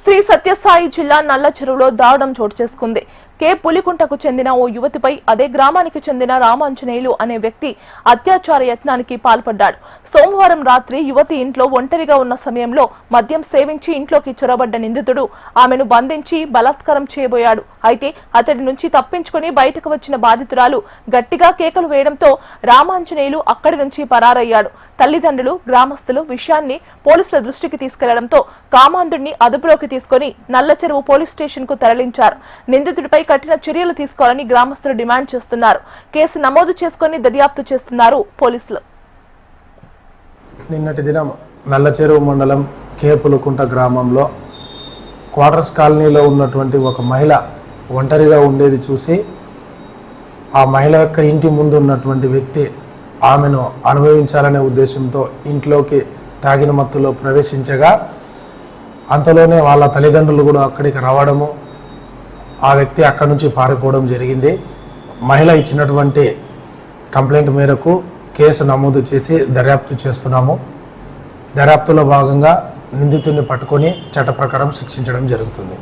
శ్రీ సత్యసాయి జిల్లా నల్లచెరువులో దారుణం చోటు చేసుకుంది. కే పులికుంటకు చెందిన ఓ యువతిపై అదే గ్రామానికి చెందిన రామాంజనేయులు అనే వ్యక్తి అత్యాచార యత్నానికి పాల్పడ్డాడు. సోమవారం రాత్రి యువతి ఇంట్లో ఒంటరిగా ఉన్న సమయంలో మద్యం సేవించి ఇంట్లోకి చొరబడ్డ నిందితుడు ఆమెను బంధించి బలాత్కారం చేయబోయాడు. అయితే అతడి నుంచి తప్పించుకుని బయటకు వచ్చిన బాధితురాలు గట్టిగా కేకలు వేయడంతో రామాంజనేయులు అక్కడి నుంచి పరారయ్యాడు. తల్లిదండ్రులు, గ్రామస్తులు విషయాన్ని పోలీసుల దృష్టికి తీసుకెళ్లడంతో కామాంధుడిని అదుపులోకి తీసుకుని నల్లచెరువు పోలీస్ స్టేషన్ కు తరలించారు. నిందితుడిపై కఠిన చర్యలు తీసుకోవాలని గ్రామస్తులు డిమాండ్ చేస్తున్నారు. కేసు నమోదు చేసుకుని దర్యాప్తు చేస్తున్నారు పోలీసులు. నిన్నటి దినం నల్లచెరువు మండలం కేపులకుంట గ్రామంలో క్వార్టర్స్ కాలనీలో ఉన్నటువంటి ఒక మహిళ ఒంటరిగా ఉండేది చూసి ఆ మహిళ యొక్క ఇంటి ముందు ఉన్నటువంటి వ్యక్తి ఆమెను అనుభవించాలనే ఉద్దేశంతో ఇంట్లోకి తాగిన మత్తులో ప్రవేశించగా అంతలోనే వాళ్ళ తల్లిదండ్రులు కూడా అక్కడికి రావడము, ఆ వ్యక్తి అక్కడి నుంచి పారిపోవడం జరిగింది. మహిళ ఇచ్చినటువంటి కంప్లైంట్ మేరకు కేసు నమోదు చేసి దర్యాప్తు చేస్తున్నాము. దర్యాప్తులో భాగంగా నిందితుడిని పట్టుకొని చట్ట ప్రకారం శిక్షించడం జరుగుతుంది.